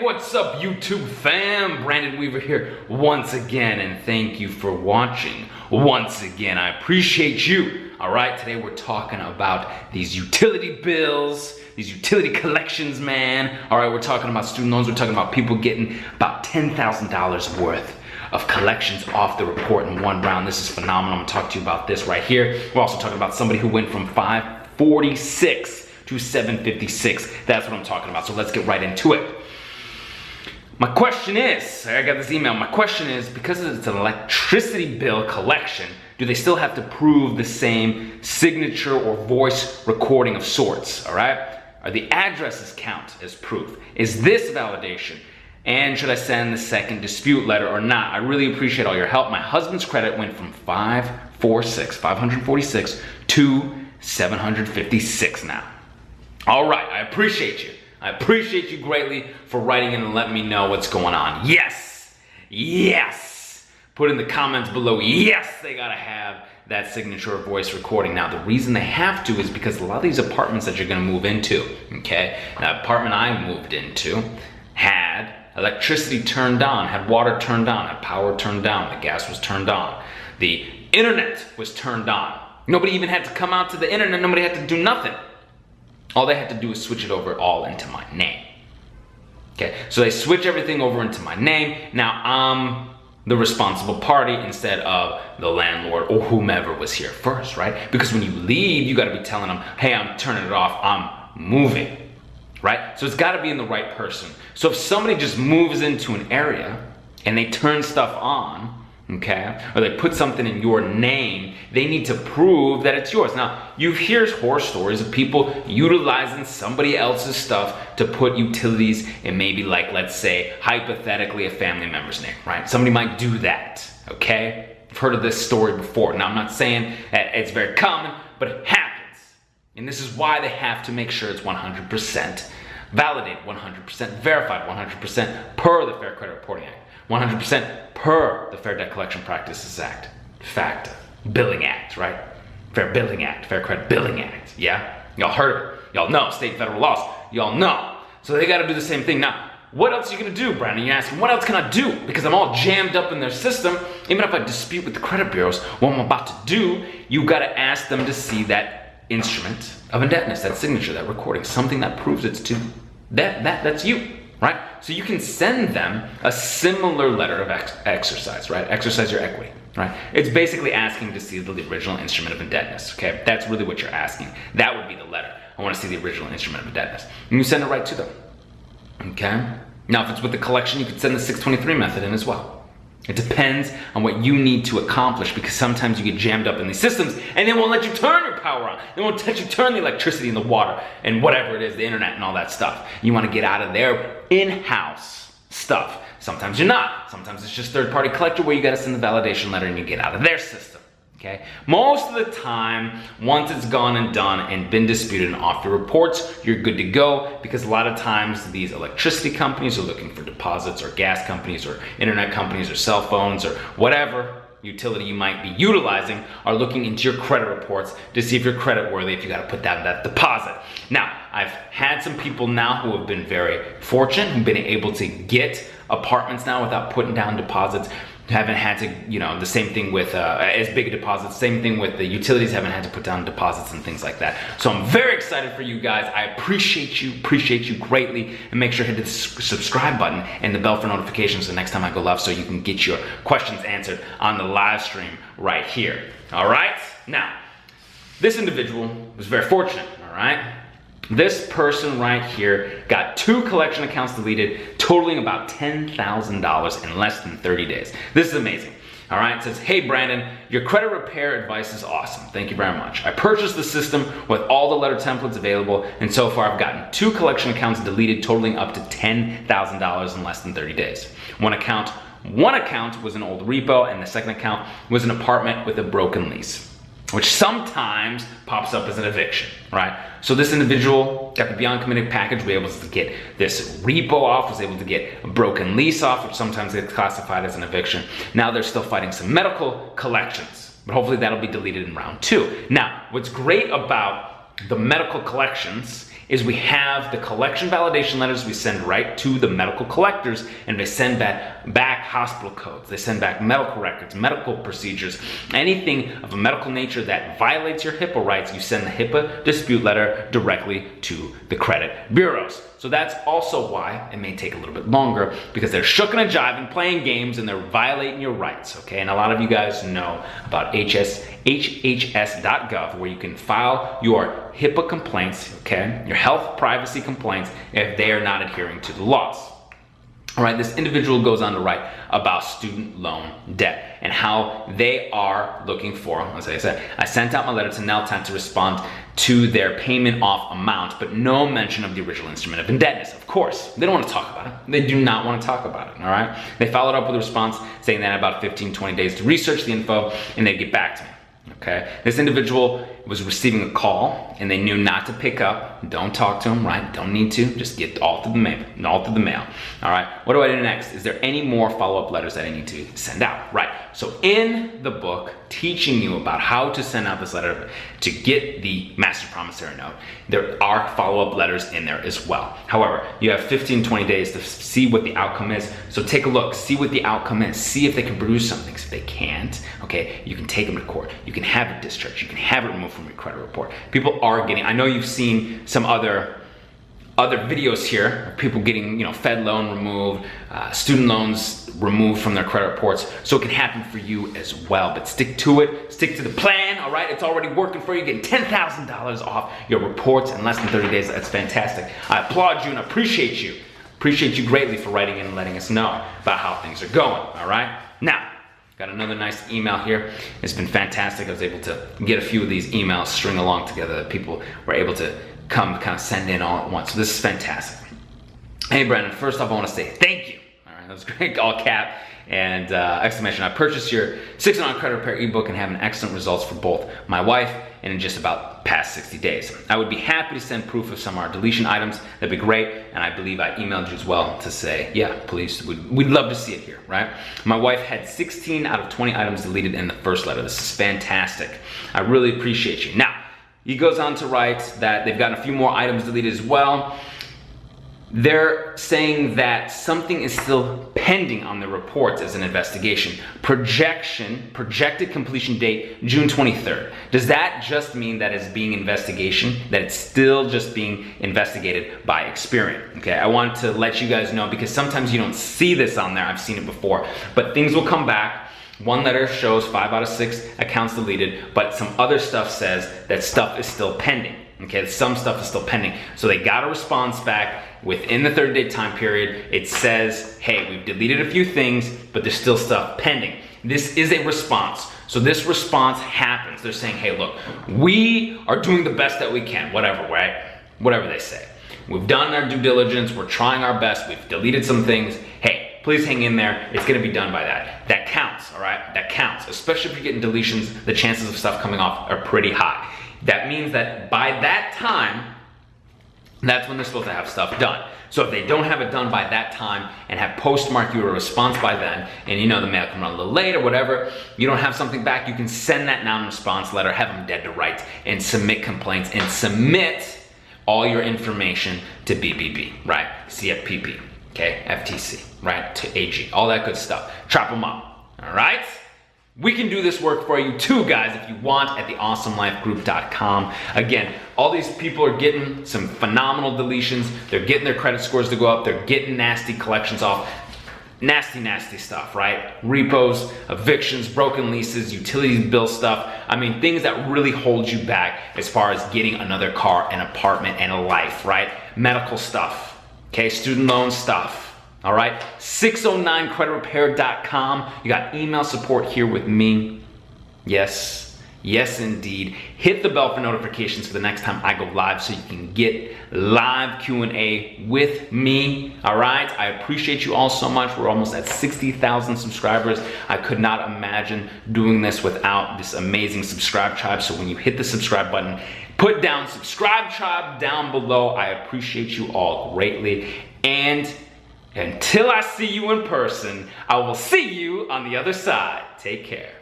what's up YouTube fam? Brandon Weaver here once again, and thank you for watching once again. I appreciate you. All right, today we're talking about these utility bills, these utility collections, man. All right, we're talking about student loans. We're talking about people getting about $10,000 worth of collections off the report in one round. This is phenomenal. I'm gonna talk to you about this right here. We're also talking about somebody who went from 546 to 756. That's what I'm talking about. So let's get right into it. My question is, I got this email. My question is, because it's an electricity bill collection, do they still have to prove the same signature or voice recording of sorts? All right? Are the addresses count as proof? Is this validation? And should I send the second dispute letter or not? I really appreciate all your help. My husband's credit went from 546 to 756 now. All right, I appreciate you. I appreciate you greatly for writing in and letting me know what's going on. Yes, yes. Put in the comments below, yes, they gotta have that signature or voice recording. Now, the reason they have to is because a lot of these apartments that you're gonna move into, okay? The apartment I moved into had electricity turned on, had water turned on, had power turned down, the gas was turned on, the internet was turned on. Nobody even had to come out to the internet, nobody had to do nothing. All they had to do is switch it over all into my name. Okay, so they switch everything over into my name. Now I'm the responsible party instead of the landlord or whomever was here first, right? Because when you leave, you gotta be telling them, hey, I'm turning it off, I'm moving, right? So it's gotta be in the right person. So if somebody just moves into an area and they turn stuff on, okay, or they put something in your name, they need to prove that it's yours. Now, you hear horror stories of people utilizing somebody else's stuff to put utilities in maybe, like, let's say, hypothetically, a family member's name, right? Somebody might do that, okay? I've heard of this story before. Now, I'm not saying that it's very common, but it happens. And this is why they have to make sure it's 100% validated, 100% verified, 100% per the Fair Credit Reporting Act. 100% per the Fair Debt Collection Practices Act, FACTA, Billing Act, right? Fair Billing Act, Fair Credit Billing Act, yeah? Y'all heard of it. Y'all know, state and federal laws, y'all know. So they gotta do the same thing. Now, what else are you gonna do, Brandon? You're asking, what else can I do? Because I'm all jammed up in their system. Even if I dispute with the credit bureaus what I'm about to do, you gotta ask them to see that instrument of indebtedness, that signature, that recording, something that proves it's to that's you. Right? So you can send them a similar letter of exercise, right? Exercise your equity, right? It's basically asking to see the original instrument of indebtedness, okay? That's really what you're asking. That would be the letter. I want to see the original instrument of indebtedness. And you send it right to them, okay? Now, if it's with the collection, you could send the 623 method in as well. It depends on what you need to accomplish, because sometimes you get jammed up in these systems and they won't let you turn your power on. They won't let you turn the electricity and the water and whatever it is, the internet and all that stuff. You want to get out of their in-house stuff. Sometimes you're not. Sometimes it's just third-party collector where you got to send the validation letter and you get out of their system. Okay? Most of the time, once it's gone and done and been disputed and off your reports, you're good to go, because a lot of times these electricity companies are looking for deposits, or gas companies or internet companies or cell phones or whatever utility you might be utilizing are looking into your credit reports to see if you're credit worthy, if you got to put down that deposit. Now, I've had some people now who have been very fortunate, who've been able to get apartments now without putting down deposits. Haven't had to, you know, the same thing with as big a deposit, same thing with the utilities, haven't had to put down deposits and things like that. So I'm very excited for you guys. I appreciate you greatly, and make sure to hit the subscribe button and the bell for notifications the next time I go live, so you can get your questions answered on the live stream right here. All right? Now, this individual was very fortunate, all right? This person right here got 2 collection accounts deleted, totaling about $10,000 in less than 30 days. This is amazing. All right, it says, hey Brandon, your credit repair advice is awesome. Thank you very much. I purchased the system with all the letter templates available, and so far I've gotten 2 collection accounts deleted, totaling up to $10,000 in less than 30 days. One account was an old repo, and the second account was an apartment with a broken lease, which sometimes pops up as an eviction, right? So this individual got the Beyond Committed package, was able to get this repo off, was able to get a broken lease off, which sometimes gets classified as an eviction. Now they're still fighting some medical collections, but hopefully that'll be deleted in round 2. Now, what's great about the medical collections is we have the collection validation letters we send right to the medical collectors, and they send back hospital codes, they send back medical records, medical procedures, anything of a medical nature that violates your HIPAA rights, you send the HIPAA dispute letter directly to the credit bureaus. So that's also why it may take a little bit longer, because they're shooking and jiving, playing games, and they're violating your rights, okay? And a lot of you guys know about HHS.gov, where you can file your HIPAA complaints, okay? Your health privacy complaints if they are not adhering to the laws. All right, this individual goes on to write about student loan debt and how they are looking for, as I said, I sent out my letter to Nelton to respond to their payment off amount, but no mention of the original instrument of indebtedness. Of course, they don't want to talk about it. They do not want to talk about it, all right? They followed up with a response saying that about 15, 20 days to research the info and they'd get back to me. Okay, this individual was receiving a call and they knew not to pick up. Don't talk to him, right? Don't need to. Just get all through the mail. All right. What do I do next? Is there any more follow-up letters that I need to send out? Right. So in the book, teaching you about how to send out this letter to get the master promissory note, there are follow-up letters in there as well. However, you have 15, 20 days to see what the outcome is. So take a look, see what the outcome is, see if they can produce something. If they can't, okay, you can take them to court. You can have it discharged. You can have it removed from your credit report. People are getting, I know you've seen some other videos here of people getting, Fed loan removed, student loans removed from their credit reports. So it can happen for you as well, but stick to it, stick to the plan, all right? It's already working for you, getting $10,000 off your reports in less than 30 days. That's fantastic. I applaud you and appreciate you. Appreciate you greatly for writing in and letting us know about how things are going, all right? Now, got another nice email here. It's been fantastic. I was able to get a few of these emails string along together that people were able to come kind of send in all at once. So this is fantastic. Hey Brandon, first off I want to say thank you. All right, that was great, all cap and exclamation. I purchased your 6-on credit repair ebook and having excellent results for both my wife and in just about past 60 days. I would be happy to send proof of some of our deletion items. That'd be great. And I believe I emailed you as well to say, yeah, please, we'd love to see it here, right? My wife had 16 out of 20 items deleted in the first letter. This is fantastic. I really appreciate you. Now, he goes on to write that they've gotten a few more items deleted as well. They're saying that something is still pending on the reports as an investigation. Projected completion date, June 23rd. Does that just mean that it's being investigation, that it's still just being investigated by Experian? Okay, I want to let you guys know because sometimes you don't see this on there. I've seen it before, but things will come back. One letter shows 5 out of 6 accounts deleted, but some other stuff says that stuff is still pending. Okay, some stuff is still pending. So they got a response back within the 30-day time period. It says, hey, we've deleted a few things, but there's still stuff pending. This is a response. So this response happens. They're saying, hey, look, we are doing the best that we can, whatever, right? Whatever they say. We've done our due diligence. We're trying our best. We've deleted some things. Hey, please hang in there. It's gonna be done by that. That counts, all right? That counts. Especially if you're getting deletions, the chances of stuff coming off are pretty high. That means that by that time, that's when they're supposed to have stuff done. So if they don't have it done by that time and have postmarked you a response by then, and the mail come a little late or whatever, you don't have something back, you can send that non-response letter, have them dead to rights, and submit complaints, and submit all your information to BBB, right? CFPB, okay, FTC, right, to AG, all that good stuff. Chop them up, all right? We can do this work for you too, guys, if you want, at theawesomelifegroup.com. Again, all these people are getting some phenomenal deletions. They're getting their credit scores to go up. They're getting nasty collections off. Nasty, nasty stuff, right? Repos, evictions, broken leases, utility bill stuff. I mean, things that really hold you back as far as getting another car, an apartment, and a life, right? Medical stuff, okay? Student loan stuff. All right, 609creditrepair.com. You got email support here with me. Yes, yes indeed. Hit the bell for notifications for the next time I go live so you can get live Q&A with me. All right, I appreciate you all so much. We're almost at 60,000 subscribers. I could not imagine doing this without this amazing subscribe tribe. So when you hit the subscribe button, put down subscribe tribe down below. I appreciate you all greatly. And until I see you in person, I will see you on the other side. Take care.